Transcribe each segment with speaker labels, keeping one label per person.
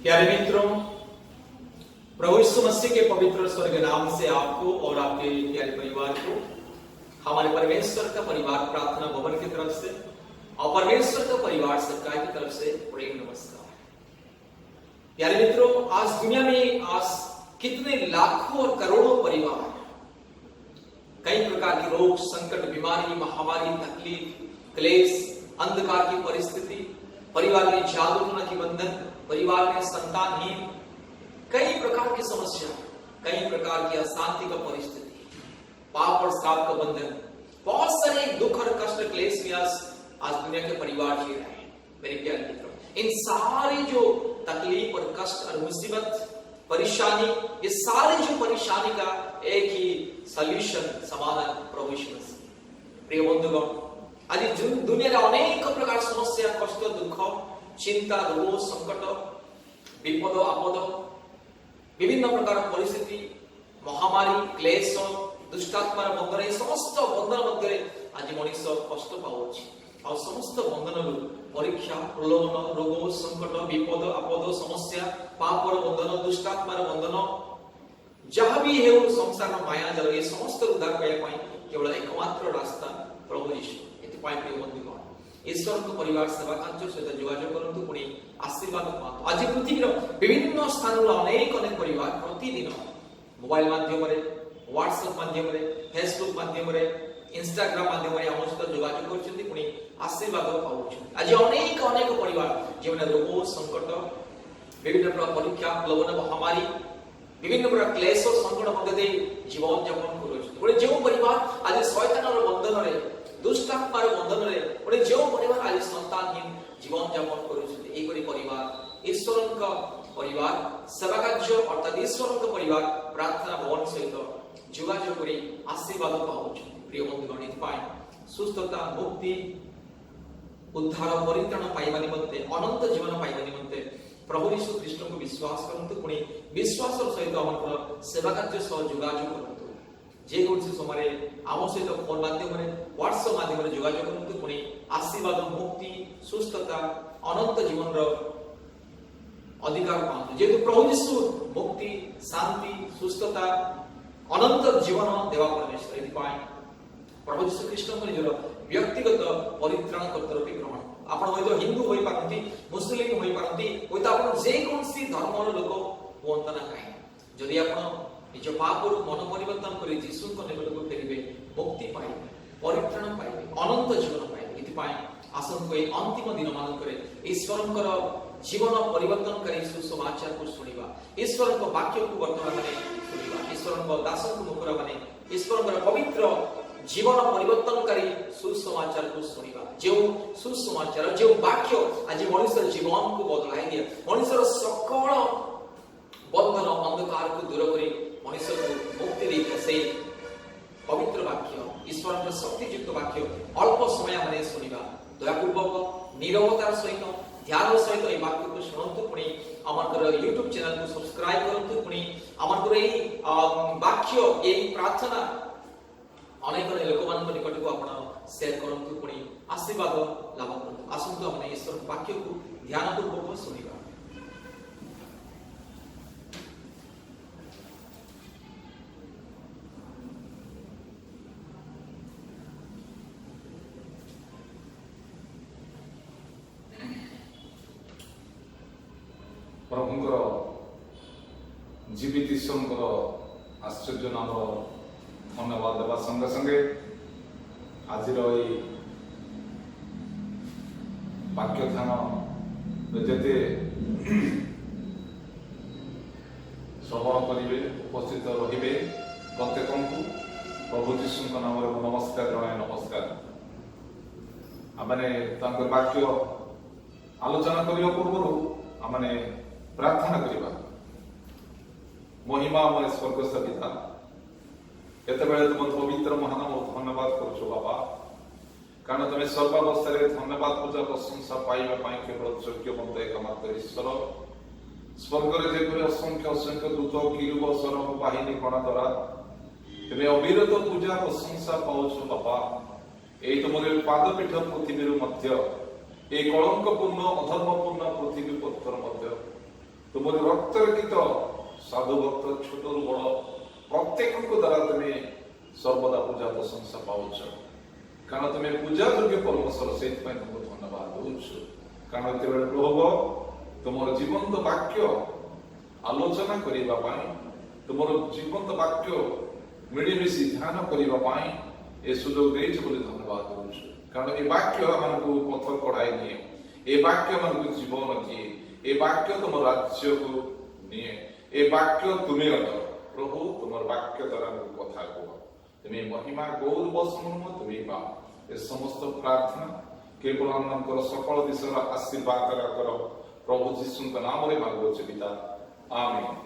Speaker 1: प्यारे मित्रों, प्रभु यीशु मसीह के पवित्र स्वर्ग नाम से आपको और आपके प्यारे परिवार को हमारे परमेश्वर का परिवार प्रार्थना भवन की तरफ से और परमेश्वर का परिवार सरकार की तरफ से प्रेम नमस्कार। प्यारे मित्रों, आज दुनिया में आज कितने लाखों और करोड़ों परिवार, कई प्रकार की रोग, संकट, बीमारी, महामारी, तकलीफ, क्लेश, अंधकार की परिस्थिति, परिवार में जागरूकता की बंधन, परिवार में संतानहीन, कई प्रकार की समस्या, कई प्रकार की अशांति का परिस्थिति, पाप और श्राप का बंधन, बहुत सारे दुख और कष्ट, क्लेश में आज दुनिया के परिवार जी रहे हैं। मेरे प्यारे मित्रों, इन सारी जो तकलीफ और कष्ट और मुसीबत, परेशानी, ये सारी जो परेशानी का एक ही सॉल्यूशन, समाधान प्रभु यीशु मसीह। प्रिय बंधुगण, आज दुनिया अनेक प्रकार समस्या, कष्ट, दुख, चिंता, रोग, संकट, विपद, आपद, विभिन्न प्रकार परिस्थिति, महामारी, क्लेश, दुष्टात्मार बंधन, समस्त बंधन मध्य आज मनुष्य कष्ट पाउछि और समस्त बंधन परीक्षा, प्रलोभन, रोग, संकट, विपद, आपद, समस्या, पाप बंधन, दुष्टात्मार बंधन, जहाँ भी है संसार माया जल, ये समस्त उद्धार पाइबा केवल एकमात्र रास्ता प्रभु यीशु। एथिपाई प्रिय बंधुगण, ईश्वर को परिवार सेवा कार्य सहित जोगाजोग करंतु, पुणी आशीर्वाद पातु। आज पृथ्वीर विभिन्न स्थान अनेक परिवार प्रतिदिन मोबाइल माध्यम, व्हाट्सएप माध्यम, फेसबुक माध्यम, इंस्टाग्राम माध्यम आम सहित जोगाजोग करछन्ति, पुणी आशीर्वाद पाउछन्ति। आज अनेक परिवार जो रोग, संकट, विभिन्न प्रकार परीक्षा, प्रलोभन, महामारी, विभिन्न प्रकार क्लेश और संकट मध्य जीवन यापन कर जो परिवार आज शैतानर बंधन में, दुष्टात्मार बंधन में, जो परिवार आज संतानहीन जीवन यापन कर परिवार ईश्वर परिवार सेवा कार्य अर्थात ईश्वर परिवार प्रार्थना भवन सहित जोगाजोग कर आशीर्वाद पाउछ। प्रिय बंधुगण, एथिपाई सुस्थता, मुक्ति, उद्धार, परित्राण पाइबा निमंते, अनंत जीवन पाइबा निमंते प्रभु यीशु कृष्ण को विश्वास करंतु, पुणी विश्वास सहित आम सेवा कार्य सह जोगाजोग करंतु। जे कौन समय आम सहित फोन माध्यम, व्हाट्सएप माध्यम जोगाजोग करंतु, पुणी आशीर्वाद, मुक्ति, सुस्थता, अनंत जीवन अधिकार पातु। जेहेतु प्रभु यीशु मुक्ति, शांति, सुस्थता, अनंत जीवन देवा परमेश्वर, एथिपाई प्रभु यीशु कृष्ण को निजर व्यक्तिगत परित्राण कर्ता रूपे ग्रहण। आपण होय हिंदू होई पारंती, मुस्लिम होई पारंती, होय तो आपण जे कोनसी धर्मर लोक हुअंता ना काहे, जदि आपण निज पापरु मन परिवर्तन करी यीशु को निकटକୁ फेरिबे, मुक्ति पाइबे, परित्राण पाइबे, अनंत जीवन पाइबे। एथिपाई आसंत ए अंतिम दिन मानकरे ईश्वरंकर जीवन परिवर्तनकारी सुसमाचार को सुनिबा, ईश्वर को वाक्य को वर्तमान में सुनिबा, ईश्वर को दास को मुखरा माने ईश्वर पवित्र जीवन परिवर्तनकारी सुसमाचार को सुनिबा। जो सुसमाचार, जो वाक्य आज मनुष्य जीवन को बदलाई दिए, मनुष्य सकल बंधन अंधकार को दूर करी मनुष्य को मुक्ति देते, से पवित्र वाक्य, ईश्वर शक्तियुक्त वाक्य अल्प समय मैंने सुनिबा। दयापूर्वक नीरवतार सहित, ध्यान सहित ये वाक्य को शुणु, पुणी आमर यूट्यूब चैनल को सब्सक्राइब करंतु, पुणी आमर ये वाक्य, ये प्रार्थना अनेक लोक मान निकट को आप शेयर करंतु, पुणी आशीर्वाद लाभ करंतु। आसंतु हमने ईश्वर वाक्य को ध्यान पूर्वक सुनिबा।
Speaker 2: प्रभुंकर जीवित ईश्वर आश्चर्य नाम धन्यवाद देवा संगे संगे आज वाक्य ध्यान जेते श्रवण करेंगे, उपस्थित रहिबे, प्रत्येक को प्रभु जीशु नाम नमस्कार जनाए। नमस्कार। आमने वाक्य आलोचना करने पूर्व आमने प्रार्थना करिबा। महिमा मन स्वर्गस्थ पिता, एते बेले तुम पवित्र महानाम धन्यवाद करूछु बाबा, कारण तुम सर्वावस्था धन्यवाद पूजा प्रशंसा पाइबा पाई केवल योग्य बंद एकमात्र ईश्वर। स्वर्ग रे जेपरि असंख्य असंख्य दूत, किरूब, सरम, बाहिनी कण द्वारा तेरे अविरत पूजा प्रशंसा पाउछु बाबा। एई तुमरे पादपीठ पृथ्वीर मध्य ए कलंकपूर्ण अधर्मपूर्ण पृथ्वी पत्थर मध्य ତୁମରି ରକ୍ତରଖିତ ସାଧୁ ଭକ୍ତ ଛୋଟରୁ ବଡ଼ ପ୍ରତ୍ୟେକଙ୍କ ଦ୍ୱାରା ତୁମେ ସର୍ବଦା ପୂଜା ପ୍ରଶଂସା ପାଉଛ, କାରଣ ତୁମେ ପୂଜା ଯୋଗ୍ୟ ପରମେଶ୍ୱର, ସେଇଥିପାଇଁ ତୁମକୁ ଧନ୍ୟବାଦ ଦଉଛୁ। କାରଣ ଯେତେବେଳେ ପ୍ରଭୁ ତୁମର ଜୀବନ୍ତ ବାକ୍ୟ ଆଲୋଚନା କରିବା ପାଇଁ, ତୁମର ଜୀବନ୍ତ ବାକ୍ୟ ମିଳିମିଶି ଧ୍ୟାନ କରିବା ପାଇଁ ଏ ସୁଯୋଗ ଦେଇଛୁ ବୋଲି ଧନ୍ୟବାଦ ଦଉଛୁ। କାରଣ ଏ ବାକ୍ୟ ଆମକୁ ପଥ କଢାଇ ନିଏ, ଏ ବାକ୍ୟ ଆମକୁ ଜୀବନ ଦିଏ, ଏ ବାକ୍ୟ ତୁମ ରାଜ୍ୟକୁ ନିଏ, ଏ ବାକ୍ୟ ତୁମେ ଅଟ ପ୍ରଭୁ। ତୁମର ବାକ୍ୟ ଦ୍ୱାରା ଆମକୁ କଥା କୁହ, ତୁମେ ମହିମା ଗୌରବ ସମୂହ ତୁମେ ପାଅ। ଏ ସମସ୍ତ ପ୍ରାର୍ଥନା କେବଳ ଆମମାନଙ୍କର ସକଳ ଦିଶର ଆଶୀର୍ବାଦ କର, ପ୍ରଭୁ ଯୀଶୁଙ୍କ ନାମରେ ମାଗୁଅଛୁ ପିତା, ଆମେନ୍।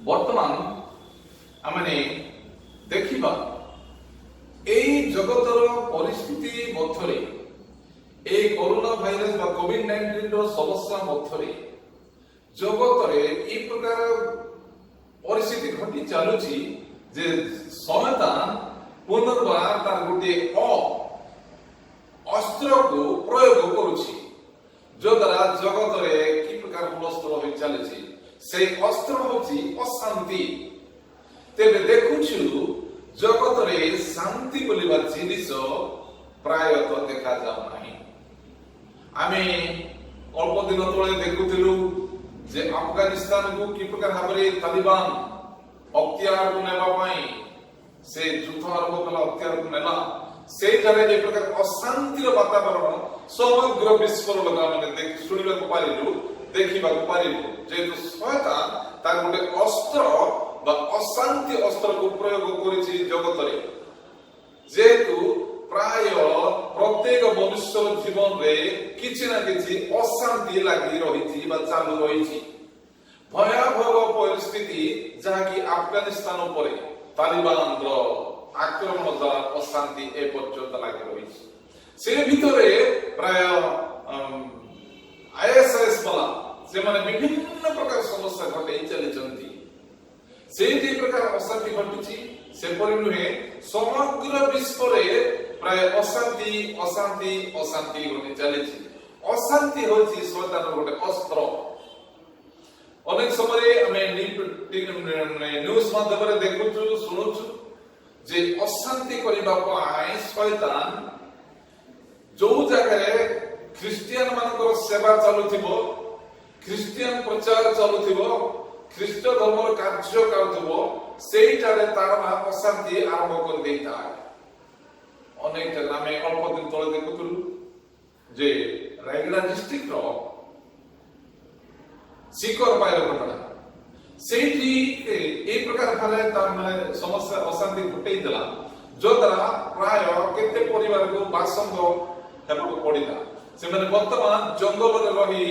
Speaker 2: ବର୍ତ୍ତମାନ ଆମେ ଦେଖିବା এই জগতর পরিস্থিতি মধ্যে, এই করোনা ভাইরস বা কোভিড-19 সমস্যা মধ্যে জগতরে এই প্রকার পরিস্থিতি ঘটি চালুছি যে শয়তান পুনর্বার তার গোটে অস্ত্রକୁ প্রয়োগ করুছি, যদ্বারা জগতরে কি প্রকার হুলস্থুল হয়ে চালিছি। সেই অস্ত্র হচ্ছে অশান্তি। তেবে দেখুছু জগতরে শান্তি বলিবার জিনিস প্রায়ত দেখা যাও নাই। আমি অল্প দিন তলে দেখুছিলু যে আফগানিস্তানକୁ কি প্রকার ভাবে তালিবান অক্তিয়ারକୁ নেবা পাই সে যুদ্ধ আরম্ভ কলা, অক্তিয়ারକୁ নেলা। সেইখানে যে প্রকার অশান্তির বাতাবরণ সমগ্র বিশ্বর লোকମାନେ শুনিବାକୁ পারিলু, ଦେଖିବାକୁ পারিলু। যেহেতু শয়তান তার গোটে অস্ত্র বা অশান্তি অস্ত্রକୁ প্রয়োগ করেছি জগতরে, যেহেতু প্রায় প্রত্যেক মনুষ্যর জীবনে কিছু না কিছু অশান্তি লাগি রয়েছে বা চালু রয়েছে। ভয়াবহ পরিস্থিতি যাহাকি আফগানিস্তান উপরে তালিবানর আক্রমণ দ্বারা অশান্তি এ পর্যন্ত লাগি রয়েছে। সে ভিতরে প্রায় আইএসআইএস বলা ସେମାନେ বিভিন্ন প্রকার সমস্যা ঘটাই চালিଛନ୍ତି। সেই যে প্রকার অশান্তি ঘটুছি সেপরি নুহে, সমগ্র বিশ্বরে প্রায় অশান্তি অশান্তি অশান্তি ঘটে চালিছি। অশান্তি হচ্ছে শয়তানের গোটে অস্ত্র। অনেক সময় আমি নিউজ মাধ্যমে দেখুছু শুনুছু যে অশান্তি করিবা পাই শয়তান ଯୋଉ ଜାଗାରେ ଖ୍ରୀଷ୍ଟିଆନ ମାନଙ୍କର ସେବା ଚାଲୁଥିବ, ଖ୍ରୀଷ୍ଟିଆନ ପ୍ରଚାର ଚାଲୁଥିବ, ଖ୍ରୀଷ୍ଟ ଧର୍ମର କାର୍ଯ୍ୟ କରୁଥିବ, ସେଇଠାରେ ତାର ଅଶାନ୍ତି ଆରମ୍ଭ କରିଦେଇଥାଏ। ଅନେକ ଆମେ ଅଳ୍ପ ଦିନ ତଳେ ଦେଖୁଥିଲୁ ଯେ ରାୟଗଡ଼ା ଡିଷ୍ଟ୍ରିକ୍ଟର ଶିକର ପାଇର ଘଟଣା, ସେଇଠି এই প্রকার ভাবে তার মানে সমস্যা অশান্তি ঘটেই দেলা, যদ্বারা প্রায় কেতে পরিবারକୁ বাসঙ্গ হেବାକୁ ପଡିଲା। ସେମାନେ ବର୍ତ୍ତମାନ ଜଙ୍ଗଲରେ ରହି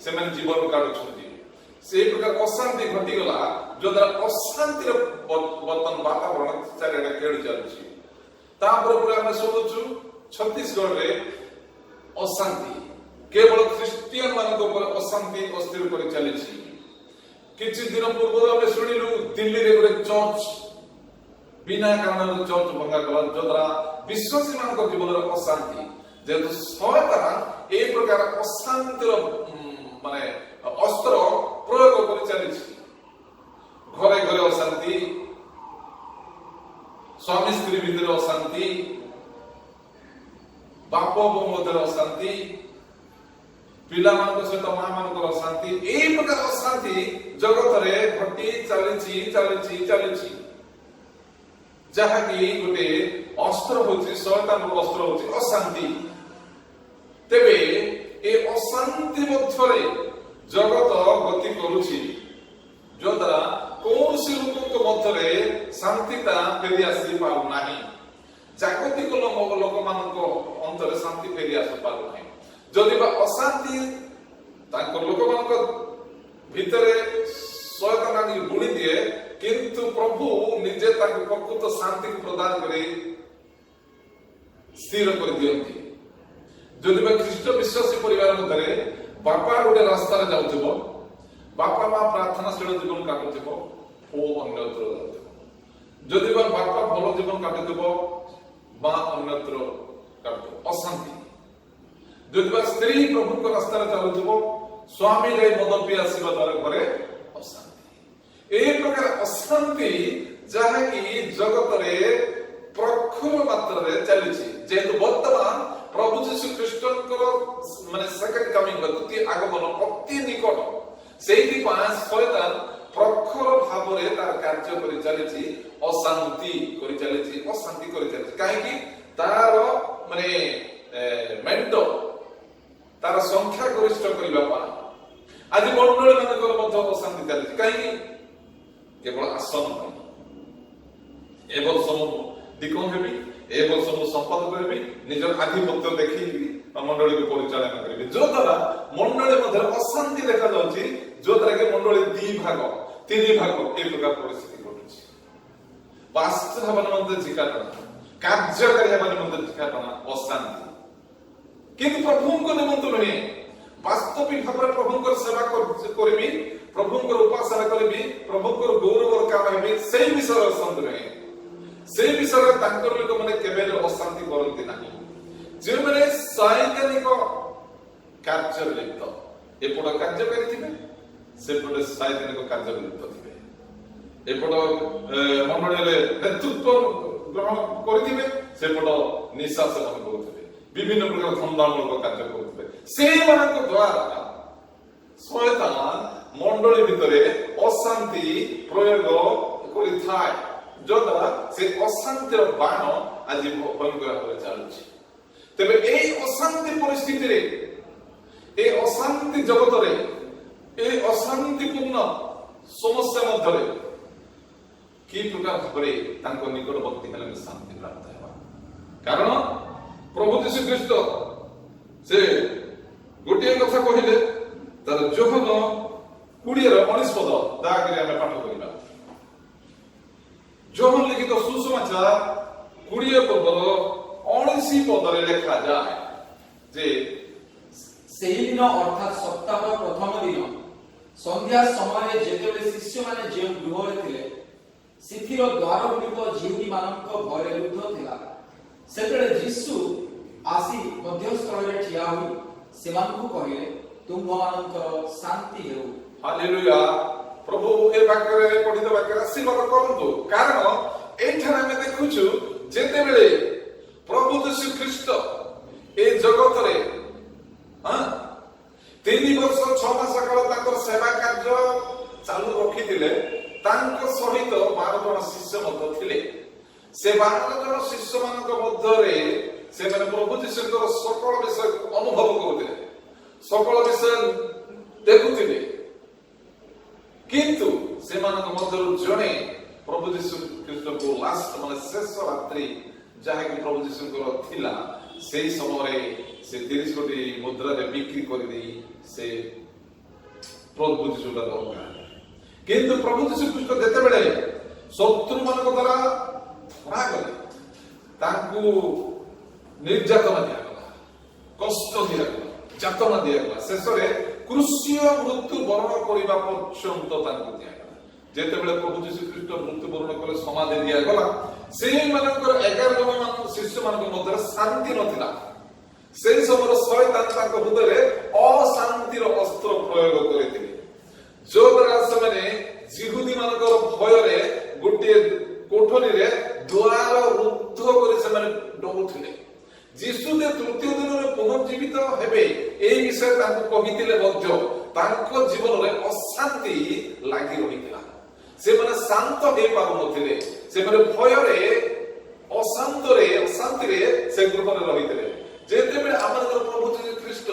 Speaker 2: ସେମାନେ ଜୀବନ କାଢୁଛନ୍ତି। সেই প্রকার অশান্তি ঘটিগলা, যদ্বারা অশান্তির বর্তমান বাতাবরণ চারিআডে খেলি চালুছি। তারপরে পুরো আমরা শুনুছু ছত্তিশগড়ে অশান্তি, কেবল খ্রিস্টিয়ান ମାନଙ୍କ ଉପରେ অশান্তি অস্থির করে চালিছি। কিছু দিন পূর্বରୁ ଆମେ শুনিলু দিল্লীରେ ଗୋଟେ ଚର୍ଚ୍ଚ বিনা কারণে চর্চ ভঙ্গা করা, যদ্বারা বিশ্বাসী ମାନଙ୍କ জীবনের অশান্তি। যেহেতু শয়তান এই প্রকার অশান্তির মানে অস্ত্র প্রয়োগ করে চালিছি। ঘরে ঘরে অশান্তি, স্বামী স্ত্রী ভিতরে অশান্তি, বাপ বউ মধ্যে অশান্তি, ପିଲାମାନଙ୍କ ସହିତ ମା ମାନଙ୍କର ଅଶାନ୍ତି, এই ପ୍ରକାର ଅଶାନ୍ତି ଜଗତରେ ଘଟି ଚାଲିଛି ଚାଲିଛି ଚାଲିଛି। ଯାହାକି ଗୋଟେ ଅସ୍ତ୍ର ହଉଛି, ଶୟତାନର ଅସ୍ତ୍ର ହଉଛି ଅଶାନ୍ତି। ତେବେ ଏ ଅଶାନ୍ତି ମଧ୍ୟରେ ଜଗତ ଗତି କରୁଛି, ଯଦ୍ୱାରା କୌଣସି ଲୋକଙ୍କ ମଧ୍ୟରେ ଶାନ୍ତିଟା ଫେରି ଆସି ପାରୁନାହିଁ। ଜାଗତିକ ଲୋକମାନଙ୍କ ଅନ୍ତରରେ ଶାନ୍ତି ଫେରି ଆସି ପାରୁନାହିଁ। ଯଦି ବା ଅଶାନ୍ତି ତାଙ୍କ ଲୋକମାନଙ୍କ ଭିତରେ ଶୟତାନ ବୁଣି ଦିଏ, କିନ୍ତୁ ପ୍ରଭୁ ନିଜେ ତାଙ୍କୁ ପ୍ରକୃତ ଶାନ୍ତିକୁ ପ୍ରଦାନ କରି ସ୍ଥିର କରିଦିଅନ୍ତି। ଯଦି ବା ଖ୍ରୀଷ୍ଟ ବିଶ୍ୱାସୀ ପରିବାର ମଧ୍ୟରେ ବାପା ଗୋଟେ ରାସ୍ତାରେ ଯାଉଥିବ, ବାପା ମା ପ୍ରାର୍ଥନାଶୀଳ ଜୀବନ କାଟୁଥିବ, ପୁଅ ଅନ୍ୟତ୍ର ଯାଉଥିବ। ଯଦି ବା ବାପା ଭଲ ଜୀବନ କାଟୁଥିବ, ମା ଅନ୍ୟତ୍ର କାଟୁଥିବ, ଅଶାନ୍ତି। ଯଦି ବା ସ୍ତ୍ରୀ ପ୍ରଭୁଙ୍କ ରାସ୍ତାରେ ଚାଲୁଥିବ, ସ୍ୱାମୀ ଯାଇ ମଦ ପିଇ ଆସିବା ଦ୍ୱାରା ଘରେ ଅଶାନ୍ତି। এই প্রকার অশান্তি যাহাকি জগতরে প্রখর মাত্রাରେ ଚାଲିଛି। যেহেতু বর্তমান প্রভু যীশু খ্রিস্টଙ୍କର মানে সেকেন্ড কামিং বা দ্বিতীয় আগমন অতি নিকট, সেইଥିପାଇଁ শয়তান প্রখর ভাବରେ তার କାର୍ଯ୍ୟ କରି ଚାଲିଛି, অশান্তি କରି ଚାଲିଛି, অশান্তি କରି ଚାଲିଛି। କାହିଁକି? ତାର ମାନେ ମେଣ୍ଟ ତାର ସଂଖ୍ୟା ଗରିଷ୍ଠ କରିବା ପାଇଁ ଆଜି ମଣ୍ଡଳୀ ମାନଙ୍କର ମଧ୍ୟ ଅଶାନ୍ତି ଚାଲିଛି। କାହିଁକି? କେବଳ ଆସନ ପାଇଁ। ଏ ବର୍ଷ ମୁଁ ଡିକନ ହେବି, ଏ ବର୍ଷ ମୁଁ ସମ୍ପାଦକ ହେବି, ନିଜର ଆଧିପତ୍ୟ ଦେଖେଇବି ମଣ୍ଡଳୀକୁ ପରିଚାଳନା କରିବି, ଯୋଦ୍ୱାରା ମଣ୍ଡଳୀ ମଧ୍ୟରେ ଅଶାନ୍ତି ଦେଖାଯାଉଛି, ଯୋଦ୍ୱାରା କି ମଣ୍ଡଳୀ 2 ଭାଗ 3 ଭାଗ ଏ ପ୍ରକାର ପରିସ୍ଥିତି ଘଟୁଛି। ପାଷ୍ଟର ହେବାରେ ମଧ୍ୟ ଝିକାଟଣା, କାର୍ଯ୍ୟକାରୀ ହେବାରେ ମଧ୍ୟ ଝିକାଟଣା, ଅଶାନ୍ତି। କିନ୍ତୁ ପ୍ରଭୁଙ୍କ ନିମନ୍ତେ ନୁହେଁ, ବାସ୍ତବିକ ଭାବରେ ପ୍ରଭୁଙ୍କର ସେବା କରିବି, ପ୍ରଭୁଙ୍କର ଉପାସନା କରିବି, ପ୍ରଭୁଙ୍କର ଗୌରବର କାମ ହେବି, ସେଇ ବିଷୟରେ ଅଶାନ୍ତି ନୁହେଁ। ସେଇ ବିଷୟରେ ତାଙ୍କର ଲୋକମାନେ କେବେ ଅଶାନ୍ତି କରନ୍ତି ନାହିଁ। ଯେଉଁମାନେ ସୈତାନିକ କାର୍ଯ୍ୟରେ ଲିପ୍ତ, ଏପଟ କାର୍ଯ୍ୟକାରୀ ଥିବେ, ସେପଟେ ସୈତାନିକ କାର୍ଯ୍ୟରେ ଲିପ୍ତ ଥିବେ। ଏପଟ ମଣ୍ଡଳୀରେ ନେତୃତ୍ୱ ଗ୍ରହଣ କରିଥିବେ, ସେପଟ ନିଶା ସେବନ କରୁଥିବେ, ବିଭିନ୍ନ ପ୍ରକାର ଧନ୍ଦାମୂଳକ କାର୍ଯ୍ୟ କରୁଥିବେ। ସେଇମାନଙ୍କ ଦ୍ୱାରା ଶୟତାନ ମଣ୍ଡଳୀ ଭିତରେ ଅଶାନ୍ତି ପ୍ରୟୋଗ କରିଥାଏ, ଯୋଦ୍ୱାରା ସେ ଅଶାନ୍ତିର ବାଣ ଆଜି ଭୟଙ୍କର ଭାବରେ ଚାଲୁଛି। ତେବେ এই অশান্তি পরিস্থিতিরে, এই অশান্তি জগতরে, এই অশান্তিপূর্ণ সমস্যা মধ্যে কি প্রকার ভাবে তাଙ୍କ নিকটবর্তী ହେଲେ ଶାନ୍ତି ପ୍ରାପ୍ତ ହେବା? କାରଣ ପ୍ରଭୁ ଯୀଶୁ ଖ୍ରୀଷ୍ଟ ସେ ଗୋଟିଏ କଥା କହିଲେ, ତାର ଯୋହନ 20:19 ଦୟାକରି ଆମେ ପାଠ କରିବା। ଯୋହନ ଲିଖିତ ସୁସମାଚାର 20:19 ଲେଖାଯାଏ ଯେ
Speaker 3: ସେହିଦିନ ଅର୍ଥାତ୍ ସପ୍ତାହର ପ୍ରଥମ ଦିନ ସନ୍ଧ୍ୟା ସମୟରେ ଯେତେବେଳେ ଶିଷ୍ୟମାନେ ଯେଉଁ ଗୃହରେ ଥିଲେ, ସେଥିର ଦ୍ୱାରଗୁଡ଼ିକ ଜିହୁଦୀମାନଙ୍କ ଭୟରେ ରୁଦ୍ଧ ଥିଲା, ସେତେବେଳେ ଯୀଶୁ ଆସି ମଧ୍ୟସ୍ଥଳରେ ଠିଆ ହୋଇ ସେମାନଙ୍କୁ କହିଲେ, ତୁମ୍ଭମାନଙ୍କର ଶାନ୍ତି ହେଉ।
Speaker 2: ହାଲେଲୁୟା। ପ୍ରଭୁ ଏ ବାକ୍ୟରେ ପଢିତ ବାକ୍ୟରେ ଆଶୀର୍ବାଦ କରନ୍ତୁ। କାରଣ ଏଠାରେ ଆମେ ଦେଖୁଛୁ ଯେତେବେଳେ ପ୍ରଭୁ ଯୀଶୁ ଖ୍ରୀଷ୍ଟ ଏ ଜଗତରେ 3 ବର୍ଷ 6 ମାସ କାଳ ତାଙ୍କର ସେବା କାର୍ଯ୍ୟ ଚାଲୁ ରଖିଥିଲେ, ତାଙ୍କ ସହିତ 12 ଜଣ ଶିଷ୍ୟ ମଧ୍ୟ ଥିଲେ। ସେ 12 ଜଣ ଶିଷ୍ୟମାନଙ୍କ ମଧ୍ୟରେ ସେମାନେ ପ୍ରଭୁ ଯୀଶୁଙ୍କର ସକଳ ବିଷୟକୁ ଅନୁଭବ କରୁଥିଲେ, ସକଳ ବିଷୟ ଦେଖୁଥିଲେ। କିନ୍ତୁ ସେମାନଙ୍କ ମଧ୍ୟରୁ ଜଣେ ପ୍ରଭୁ ଯୀଶୁ ଖ୍ରୀଷ୍ଟଙ୍କୁ ଲାଷ୍ଟ ମାନେ ଶେଷ ରାତ୍ରି ଯାହାକି ପ୍ରଭୁ ଯୀଶୁଙ୍କର ଥିଲା, ସେଇ ସମୟରେ ସେ 30 କୋଟି ମୁଦ୍ରାରେ ବିକ୍ରି କରିଦେଇ ସେ ପ୍ରଭୁ ଯୀଶୁଙ୍କ ଦରକାର। କିନ୍ତୁ ପ୍ରଭୁ ଯୀଶୁ ଖ୍ରୀଷ୍ଟ ଯେତେବେଳେ ଶତ୍ରୁମାନଙ୍କ ଦ୍ୱାରା ଧରାଗଲେ, ତାଙ୍କୁ ନିର୍ଯାତନା ଦିଆଗଲା, କଷ୍ଟ ଦିଆଗଲା, ଯାତନା ଦିଆଗଲା, ଶେଷରେ କୃଷ୍ୟ ମୃତ୍ୟୁ ବରଣ କରିବା ପର୍ଯ୍ୟନ୍ତ ତାଙ୍କୁ ଦିଆଗଲା। ଯେତେବେଳେ ପ୍ରଭୁ ଯୀଶୁ ଖ୍ରୀଷ୍ଟ ମୃତ୍ୟୁ ବରଣ କଲେ, ସମାଧି ଦିଆଗଲା, ସେଇମାନଙ୍କର 11 ଜଣ ଶିଷ୍ୟମାନଙ୍କ ମଧ୍ୟରେ ଶାନ୍ତି ନଥିଲା। সেই সময় শয়তান তাଙ୍କ ହୃଦୟରେ ଅଶାନ୍ତିର ଅସ୍ତ୍ର ପ୍ରୟୋଗ କରିଥିଲେ, ଯୋଦ୍ୱାରା ସେମାନେ ଜିହୁଦୀ ମାନଙ୍କର ଭୟରେ ଗୋଟିଏ କୋଠରୀରେ ଦ୍ୱାର ରୁଦ୍ଧ କରି ସେମାନେ ଡରୁଥିଲେ। ଯୀଶୁ ଯେ ତୃତୀୟ ଦିନରେ ପୁନର୍ଜୀବିତ ହେବେ, এই ବିଷୟ ତାଙ୍କୁ କହିଥିଲେ ମଧ୍ୟ ତାଙ୍କ ଜୀବନରେ ଅଶାନ୍ତି ଲାଗି ରହିଥିଲା। ସେମାନେ ଶାନ୍ତ ହେଇପାରୁନଥିଲେ, ସେମାନେ ଭୟରେ ଅଶାନ୍ତିରେ ସେ ଗୃହରେ ରହିଥିଲେ। ଯେତେବେଳେ ଆମର ପ୍ରଭୁ ଯୀଶୁ ଖ୍ରୀଷ୍ଟ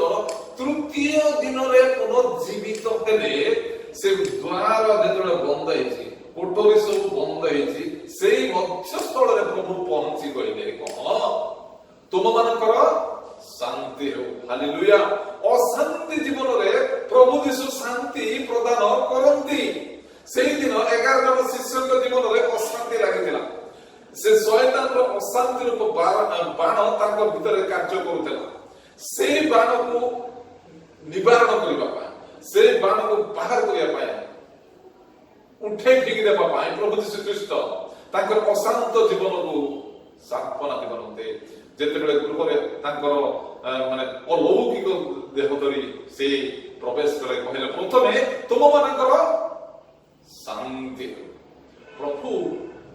Speaker 2: ତୃତୀୟ ଦିନରେ ପୁନର୍ଜୀବିତ ହେଲେ, ସେ ଦ୍ୱାର ଯେତେବେଳେ ବନ୍ଦ ହେଇଛି, କୋଠରୀ ସବୁ ବନ୍ଦ ହେଇଛି, ସେଇ ମଧ୍ୟସ୍ଥଳରେ ପ୍ରଭୁ ପହଞ୍ଚି କହିଲେ, କଣ ତୁମମାନଙ୍କର ଶାନ୍ତି ହେଉ। ହାଲେଲୁୟା। ଅଶାନ୍ତି ଜୀବନରେ ପ୍ରଭୁ ଯୀଶୁ ଶାନ୍ତି ପ୍ରଦାନ କରନ୍ତି। ସେଇଦିନ 11 ଜଣ ଶିଷ୍ୟଙ୍କ ଜୀବନରେ ଅଶାନ୍ତି ଲାଗିଥିଲା। ସେ ଶୟତାନର ଅଶାନ୍ତି ରୂପ ବାଣ ତାଙ୍କ ଭିତରେ କାର୍ଯ୍ୟ କରୁଥିଲା। ସେଇ ବାଣକୁ ନିବାରଣ କରିବା ପାଇଁ, ସେଇ ବାଣକୁ ବାହାର କରିବା ପାଇଁ, ଉଠେଇ ଫିଙ୍ଗି ଦେବା ପାଇଁ ପ୍ରଭୁ ଯୀଶୁ ଖ୍ରୀଷ୍ଟ ତାଙ୍କର ଅଶାନ୍ତ ଜୀବନକୁ ସାନ୍ତ୍ୱନା ଦିଅନ୍ତି। ଯେତେବେଳେ ଗୃହରେ ତାଙ୍କର ମାନେ ଅଲୌକିକ ଦେହ ଧରି ସେ ପ୍ରବେଶ କଲେ କହିଲେ ପ୍ରଥମେ ତୁମ ମାନଙ୍କର ଶାନ୍ତି। ପ୍ରଭୁ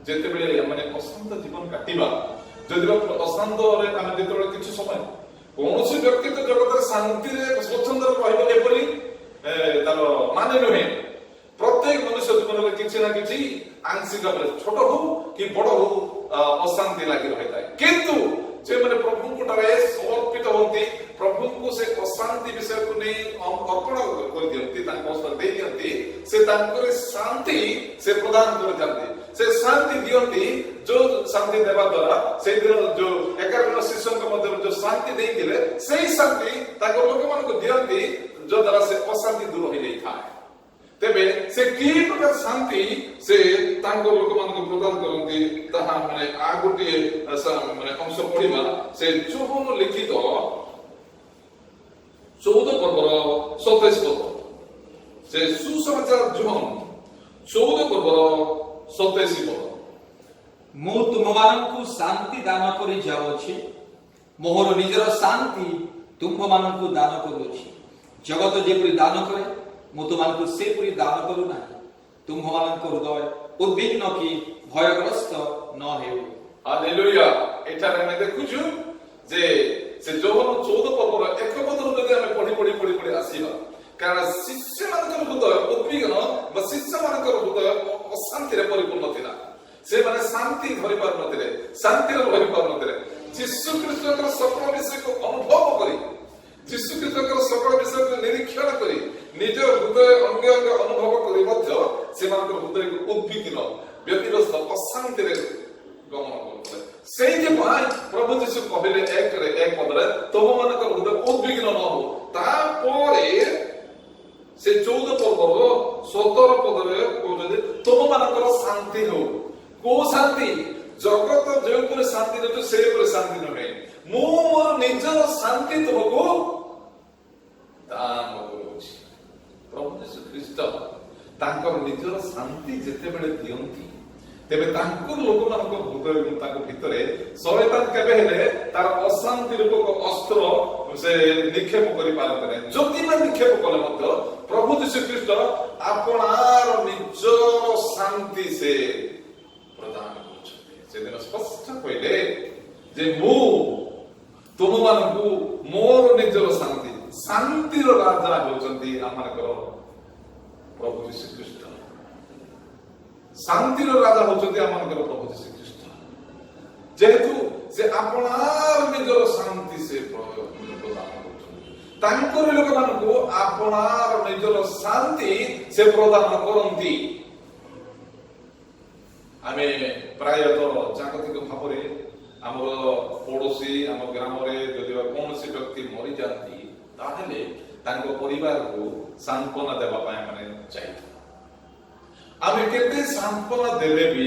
Speaker 2: ଯେତେବେଳେ ମାନେ ଅଶାନ୍ତ ଜୀବନ କାଟିବା, ଯଦି ଅଶାନ୍ତରେ ଆମେ ଯେତେବେଳେ କିଛି ସମୟ କୌଣସି ବ୍ୟକ୍ତି ତ ଜଗତରେ ଶାନ୍ତିରେ ସ୍ୱଚ୍ଛନ୍ଦରେ ରହିବ ଏପରି ତାର ମାନେ ନୁହେଁ। ପ୍ରତ୍ୟେକ ମନୁଷ୍ୟ ଜୀବନରେ କିଛି ନା କିଛି ଆଂଶିକ ଭାବରେ ଛୋଟ ହଉ କି ବଡ ହଉ ଅଶାନ୍ତି ଲାଗି ରହିଥାଏ। କିନ୍ତୁ ଯେଉଁମାନେ ପ୍ରଭୁଙ୍କୁ ଠାରେ ସମର୍ପିତ ହୁଅନ୍ତି, ପ୍ରଭୁଙ୍କୁ ସେ ଅଶାନ୍ତି ବିଷୟକୁ ନେଇ ଅର୍ପଣ କରିଦିଅନ୍ତି, ତାଙ୍କ ହସ୍ତରେ ଦେଇ ଦିଅନ୍ତି, ସେ ତାଙ୍କର ଶାନ୍ତି ସେ ପ୍ରଦାନ କରିଥାନ୍ତି। ସେ ଶାନ୍ତି ଦିଅନ୍ତି, ଯୋଉ ଶାନ୍ତି ଦେବା ଦ୍ୱାରା ସେଇଦିନ ଯୋଉ 11 ଜଣ ଶିଷ୍ୟଙ୍କ ମଧ୍ୟରେ ଯୋଉ ଶାନ୍ତି ଦେଇଥିଲେ, ସେଇ ଶାନ୍ତି ତାଙ୍କ ଲୋକମାନଙ୍କୁ ଦିଅନ୍ତି, ଯୋଉ ଦ୍ୱାରା ସେ ଅଶାନ୍ତି ଦୂର ହେଇଯାଇଥାଏ। ତେବେ ସେ କି ପ୍ରକାର ଶାନ୍ତି ସେ ତାଙ୍କ ଲୋକମାନଙ୍କୁ ପ୍ରଦାନ କରନ୍ତି, ତାହା ମାନେ ଆଉ ଗୋଟିଏ ମାନେ ଅଂଶ ପଢିବା। ସେ ଯୋହନ ଲିଖିତ 14 ପର୍ବର 27 ପଦ, ସେ ସୁସମାଚାର ଯୋହନ 14 ପର୍ବର 27 ପଦ।
Speaker 3: ମୁଁ ତୁମମାନଙ୍କୁ ଶାନ୍ତି ଦାନ କରି ଯାଉଅଛି, ମୋହର ନିଜର ଶାନ୍ତି ତୁମମାନଙ୍କୁ ଦାନ କରୁଅଛି। ଜଗତ ଯେପରି ଦାନ କରେ, ମୁଁ ତୁମମାନଙ୍କୁ ସେପରି ଦାନ କରୁନାହିଁ। ତୁମମାନଙ୍କ ହୃଦୟ ଉଦ୍ବିଗ୍ନ କି ଭୟଗ୍ରସ୍ତ ନ ହେଉ।
Speaker 2: ହାଲେଲୁୟା। ଏଠାରେ ଆମେ ଦେଖୁଛୁ ଯେ ସେ ଯୋହନ 14 ପର୍ବର 1 ପଦରୁ ଯଦି ଆମେ ପଢି ଆସିବା, କାରଣ ଶିଷ୍ୟମାନଙ୍କର ହୃଦୟ ଉଦ୍ବିଗ୍ନ ବା ଶିଷ୍ୟମାନଙ୍କର ହୃଦୟ ଅଶାନ୍ତିରେ ପରିପୂର୍ଣ୍ଣ ଥିଲା। ସେମାନେ ଶାନ୍ତି ଧରି ପାରୁନଥିଲେ, ଶାନ୍ତିରେ ରହି ପାରୁନଥିଲେ। ଯୀଶୁ ଖ୍ରୀଷ୍ଟଙ୍କର ସକଳ ବିଷୟକୁ ଅନୁଭବ କରି, ଯୀଶୁ ଖ୍ରୀଷ୍ଟଙ୍କର ସକଳ ବିଷୟକୁ ନିରୀକ୍ଷଣ କରି, ନିଜ ହୃଦୟ ଅଙ୍ଗ ଅଙ୍ଗ ଅନୁଭବ କରି ମଧ୍ୟ ସେମାନଙ୍କର ହୃଦୟକୁ ଉଦ୍ବିଗ୍ନ, ବ୍ୟତିବ୍ୟସ୍ତ, ଅଶାନ୍ତିରେ ଗମନ କରୁଥିଲେ। ସେଇଥିପାଇଁ ପ୍ରଭୁ ଯୀଶୁ କହିଲେ 1 ପଦରେ ତୁମମାନଙ୍କର ହୃଦୟ ଉଦ୍ବିଗ୍ନ ନ ହଉ। ତାପରେ ସେ 14 ପର୍ବର 17 ପଦରେ କହୁଛନ୍ତି ତୁମମାନଙ୍କର ଶାନ୍ତି ହଉ। କୋଉ ଶାନ୍ତି? ଜଗତ ଯେଉଁପରି ଶାନ୍ତି ଦେଉଛି ସେପରି ଶାନ୍ତି ନୁହେଁ। ମୁଁ ମୋର ନିଜର ଶାନ୍ତି ତୁମକୁ ଦାନ କରୁଛି। ପ୍ରଭୁ ଯୀଶୁ ଖ୍ରୀଷ୍ଟ ତାଙ୍କର ନିଜର ଶାନ୍ତି ଯେତେବେଳେ ଦିଅନ୍ତି, ତେବେ ତାଙ୍କ ଲୋକମାନଙ୍କ ହୃଦୟ ତାଙ୍କ ଭିତରେ ଶୟତାନ କେବେ ହେଲେ ତାର ଅଶାନ୍ତି ରୂପକ ଅସ୍ତ୍ର ସେ ନିକ୍ଷେପ କରିପାରନ୍ତି ନାହିଁ। ଯଦି ବା ନିକ୍ଷେପ କଲେ ମଧ୍ୟ ପ୍ରଭୁ ଯୀଶୁ ଖ୍ରୀଷ୍ଟ ଆପଣାର ନିଜର ଶାନ୍ତି ସେ ପ୍ରଦାନ କରୁଛନ୍ତି। ସେଦିନ ସ୍ପଷ୍ଟ କହିଲେ ଯେ ମୁଁ ତୁମମାନଙ୍କୁ ମୋର ନିଜର ଶାନ୍ତି, ଶାନ୍ତିର ରାଜା ହେଉଛନ୍ତି ଆମମାନଙ୍କର ପ୍ରଭୁ ଯୀଶୁ ଖ୍ରୀଷ୍ଟ। ଶାନ୍ତିର ରାଜା ହେଉଛନ୍ତି ଆମମାନଙ୍କର ପ୍ରଭୁ ଯୀଶୁ ଖ୍ରୀଷ୍ଟ। ଯେହେତୁ ସେ ଆପଣାର ନିଜର ଶାନ୍ତି ସେ ପ୍ରଦାନ କରୁଛନ୍ତି, ତାଙ୍କରି ଲୋକମାନଙ୍କୁ ଆପଣାର ନିଜର ଶାନ୍ତି ସେ ପ୍ରଦାନ କରନ୍ତି। ଆମେ ପ୍ରାୟତଃ ଜାଗତିକ ଭାବରେ ଆମର ପଡୋଶୀ, ଆମ ଗ୍ରାମରେ ଯଦି କୌଣସି ବ୍ୟକ୍ତି ମରିଯାଆନ୍ତି, ତାହେଲେ ତାଙ୍କ ପରିବାରକୁ ସାନ୍ତ୍ୱନା ଦେବା ପାଇଁ ଆମେ ଯାଇଥାଉ। ଆମେ କେତେ ସାନ୍ତ୍ୱନା ଦେଲେ ବି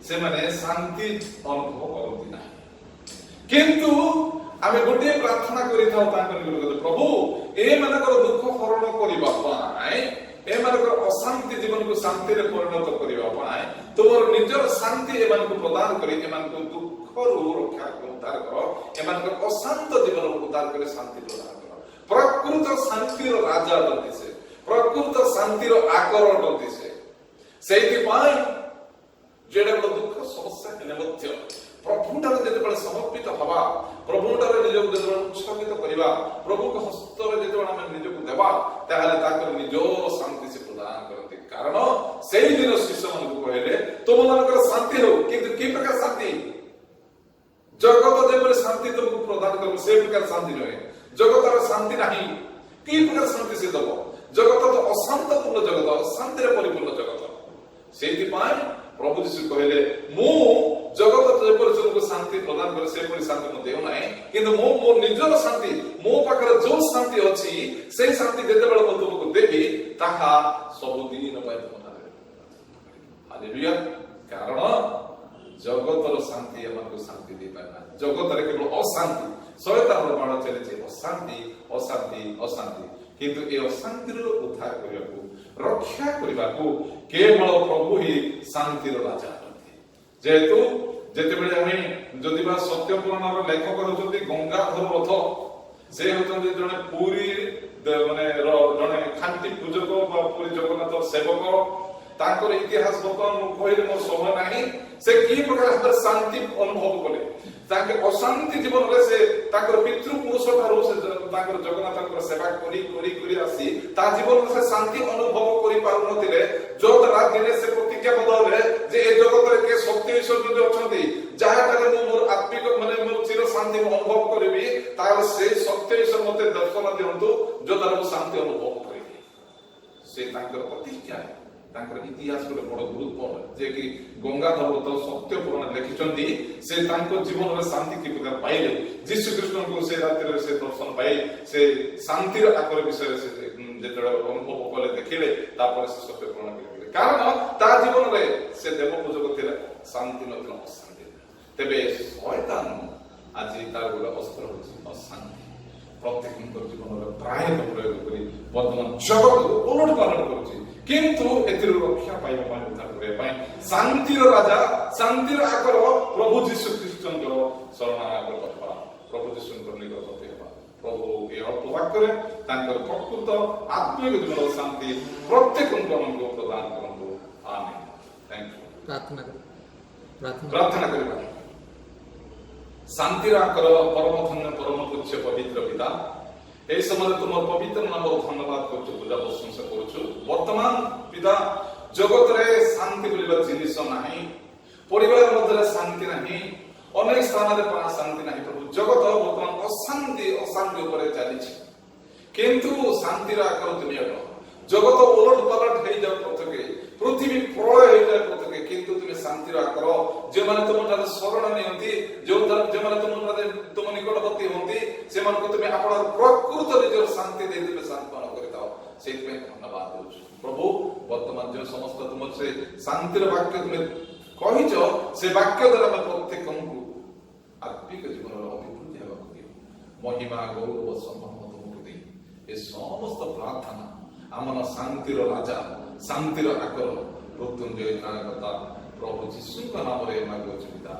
Speaker 2: ସେମାନେ ଶାନ୍ତି ଅନୁଭବ କରନ୍ତି ନାହିଁ। କିନ୍ତୁ ଆମେ ଗୋଟିଏ ପ୍ରାର୍ଥନା କରିଥାଉ ତାଙ୍କ ନିକଟରେ, ପ୍ରଭୁ ଏମାନଙ୍କର ଦୁଃଖ ହରଣ କରିବା ପାଇଁ, ଏମାନଙ୍କର ଅଶାନ୍ତି ଜୀବନକୁ ଶାନ୍ତିରେ ପରିଣତ କରିବା ପାଇଁ ତୁମର ନିଜର ଶାନ୍ତି ଏମାନଙ୍କୁ ପ୍ରଦାନ କରି ଏମାନଙ୍କୁ ଦୁଃଖରୁ ରକ୍ଷା ଉଦ୍ଧାର କର, ଏମାନଙ୍କର ଅଶାନ୍ତ ଜୀବନକୁ ଉଦ୍ଧାର କରି ଶାନ୍ତି ପ୍ରଦାନ କର। ପ୍ରକୃତ ଶାନ୍ତିର ରାଜା ଅଟନ୍ତି ସେ, ପ୍ରକୃତ ଶାନ୍ତିର ଆକର ଅଟନ୍ତି ସେ। ସେଇଥିପାଇଁ ଯେଡ଼େ ବଡ଼ ଦୁଃଖ ସମସ୍ୟା ହେଲେ ମଧ୍ୟ ପ୍ରଭୁଠାରେ ଯେତେବେଳେ ସମର୍ପିତ ହବା, ପ୍ରଭୁଠାରେ ନିଜକୁ ଯେତେବେଳେ ଉତ୍ସର୍ଗିତ କରିବା, ପ୍ରଭୁଙ୍କ ହସ୍ତରେ ଯେତେବେଳେ ଆମେ ନିଜକୁ ଦେବା, ତାହେଲେ ତାଙ୍କର ନିଜର ଶାନ୍ତି ସେ ପ୍ରଦାନ କରନ୍ତି। କାରଣ ସେଇଦିନ ଶିଷ୍ୟମାନଙ୍କୁ କହିଲେ ତୁମମାନଙ୍କର ଶାନ୍ତି ହଉ। କିନ୍ତୁ କି ପ୍ରକାର ଶାନ୍ତି? ଜଗତ ଯେପରି ଶାନ୍ତି ତୁମକୁ ପ୍ରଦାନ କରିବ ସେ ପ୍ରକାର ଶାନ୍ତି ନୁହେଁ। ଜଗତର ଶାନ୍ତି ନାହିଁ। କି ପ୍ରକାର ଶାନ୍ତି ସେ ଦବ? ଜଗତ ତ ଅଶାନ୍ତପୂର୍ଣ୍ଣ ଜଗତ, ଅଶାନ୍ତିରେ ପରିପୂର୍ଣ୍ଣ ଜଗତ। ସେଇଥିପାଇଁ ପ୍ରଭୁ ଯୀଶୁ କହିଲେ ମୁଁ ଜଗତ ଯେପରି ତୁମକୁ ଶାନ୍ତି ପ୍ରଦାନ କରେ ସେପରି ଶାନ୍ତି ମୁଁ ଦେଉନାହିଁ, କିନ୍ତୁ ମୁଁ ମୋ ନିଜର ଶାନ୍ତି, ମୋ ପାଖରେ ଯୋଉ ଶାନ୍ତି ଅଛି ସେଇ ଶାନ୍ତି ଯେତେବେଳେ ମୁଁ ତୁମକୁ ଦେବି, ତାହା ସବୁଦିନ ପାଇଁ ତୁମଠାରେ। ହାଲେଲୁୟା। କାରଣ ଜଗତର ଶାନ୍ତି ଏମାନଙ୍କୁ ଶାନ୍ତି ଦେଇପାରେ ନାହିଁ। ଜଗତରେ କେବଳ ଅଶାନ୍ତି, ଶୟତାନର ବାଣ ଚାଲିଛି, ଅଶାନ୍ତି ଅଶାନ୍ତି ଅଶାନ୍ତି। କିନ୍ତୁ ଏ ଅଶାନ୍ତିରୁ ଉଦ୍ଧାର କରିବାକୁ, ରକ୍ଷା କରିବାକୁ କେବଳ ପ୍ରଭୁ ହିଁ ଶାନ୍ତିର ରାଜା ଅଟନ୍ତି। ଯେହେତୁ ଯେତେବେଳେ ଆମେ ଯଦି ବା ସତ୍ୟ ପୁରାଣର ଲେଖକ ହେଉଛନ୍ତି ଗଙ୍ଗାଧର ରଥ, ସେ ହେଉଛନ୍ତି ଜଣେ ପୁରୀ ମାନେ ଜଣେ ଖାଣ୍ଟି ପୂଜକ ବା ପୁରୀ ଜଗନ୍ନାଥ ସେବକ ତାଙ୍କର ଇତିହାସ ବର୍ତ୍ତମାନ ମୁଁ କହିଲେ ମୋର ସମୟ ନାହିଁ। ସେ କି ପ୍ରକାର ଭାବରେ ଶାନ୍ତି ଅନୁଭବ କଲେ, ତାଙ୍କ ଅଶାନ୍ତି ଜୀବନରେ ସେ ତାଙ୍କର ପିତୃପୁରୁଷ ଠାରୁ ସେ ତାଙ୍କର ଜଗନ୍ନାଥଙ୍କର ସେବା କରି କରି କରି ଆସି ତା ଜୀବନରେ ସେ ଶାନ୍ତି ଅନୁଭବ କରିପାରୁନଥିଲେ। ଯୋଉଦ୍ୱାରା ଦିନେ ସେ ପ୍ରତିଜ୍ଞା ବଦଳରେ ଯେ ଏ ଜଗତରେ କିଏ ସତ୍ୟ ଈଶ୍ୱର ଯଦି ଅଛନ୍ତି ଯାହାଠାରେ ମୁଁ ମୋର ଆତ୍ମିକ ମାନେ ମୋର ଚିର ଶାନ୍ତି ଅନୁଭବ କରିବି, ତାହେଲେ ସେଇ ସତ୍ୟ ଈଶ୍ୱର ମତେ ଦର୍ଶନ ଦିଅନ୍ତୁ ଯୋଉଦ୍ୱାରା ମୁଁ ଶାନ୍ତି ଅନୁଭବ କରିବି। ସେ ତାଙ୍କର ପ୍ରତିଜ୍ଞା ତାଙ୍କର ଇତିହାସ ଗୋଟେ ବଡ ଗୁରୁତ୍ୱ ଯେ କି ଗଙ୍ଗାଧର ସତ୍ୟ ପୁରାଣ ଲେଖିଛନ୍ତି। ସେ ତାଙ୍କ ଜୀବନରେ ଶାନ୍ତି କି ପ୍ରକାର ପାଇଲେ, ଯୀଶୁ ଖ୍ରୀଷ୍ଟଙ୍କୁ ସେ ରାତିରେ ସେ ଦର୍ଶନ ପାଇ ସେ ଶାନ୍ତିର ଆକର ବିଷୟରେ ସେ ଯେତେବେଳେ ଅନୁଭବ କଲେ ଦେଖିଲେ, ତାପରେ ସେ ସତ୍ୟ ପୁରାଣ ଲେଖିଲେ। କାରଣ ତା ଜୀବନରେ ସେ ଦେବ ପୂଜକ ଥିଲେ, ଶାନ୍ତି ନଥିଲା, ଅଶାନ୍ତି। ତେବେ ଶୟତାନ ଆଜି ତାର ଗୋଟେ ଅସ୍ତ୍ର ହଉଛି ଅଶାନ୍ତି। ପ୍ରତ୍ୟେକଙ୍କ ଜୀବନରେ ପ୍ରାୟତଃ ପ୍ରୟୋଗ କରି ବର୍ତ୍ତମାନ ଜଗତକୁ ଓଲଟ ପାଲଟ କରୁଛି। କିନ୍ତୁ ଏଥିରୁ ରକ୍ଷା ପାଇବା ପାଇଁ, ଉଦ୍ଧାର କରିବା ପାଇଁ ଶାନ୍ତିର ରାଜା, ଶାନ୍ତିର ଆକର ପ୍ରଭୁ ଯୀଶୁ ଖ୍ରୀଷ୍ଟଙ୍କର ଶରଣାଗତ ହେବା, ପ୍ରଭୁ ଯୀଶୁଙ୍କର ନିକଟ ହେବା। ପ୍ରଭୁ ଏ ଅଳ୍ପ ବାକ୍ୟରେ ତାଙ୍କର ପ୍ରକୃତ ଆତ୍ମିକ ଜୀବନର ଶାନ୍ତି ପ୍ରତ୍ୟେକଙ୍କୁ ଆମକୁ ପ୍ରଦାନ କରନ୍ତୁ। ଆମେନ୍। Thank you. ପ୍ରାର୍ଥନା କରିବା। ଶାନ୍ତିର ଆକର ପରମ ଧନ୍ୟ ପରମ ପୂଜ୍ୟ ପବିତ୍ର ପିତା, এই সময় তোমার পবিত্র নাম ধন্যবাদ করছো, পূজা প্রশংসা করছো। বর্তমান পিতা জগতরে শান্তি বলিবা জিনিস নাই, পরিবার মধ্যে শান্তি নাই, অনেক স্থানে শান্তি নাই। প্রভু জগত বর্তমান অশান্তি অশান্তি উপরে চালিছে, কিন্তু শান্তির আকার দুনিয়াটা জগত ওলট পালট হয়ে যাও প্রত্যেকে, পৃথিবী প্রলয় হয়ে যায় প্রত্যেকে, কিন্তু তুমি শান্তির আকার যে তোমার শরণ নিয়ন্তি, যে তুম নিকটবর্তী হতে সে তুমি আপনার প্রকৃত নিজের শান্তি দিয়ে তুমি সান্ত্বনা করে দাও। সেইপাই ধন্যবাদ দেউଛୁ। প্রভু বর্তমান যে সমস্ত তোমার সে শান্তির বাক্য তুমি কহিছ, সে বাক্য দ্বারা আমি প্রত্যেকଙ୍କୁ আত্মিক জীবনের অভিবৃদ্ধি হেବାକୁ দিও। মহিমা গৌরব সম্মান তোমাকে দেই। এ সমস্ত প্রার্থনা আমার শান্তির রাজা, শান্তির আকর মৃত্যুঞ্জয় ত্রাণকর্তা প্রভু যীশুଙ୍କ ନାମରେ ମାଗୁଅଛୁ ପିତା।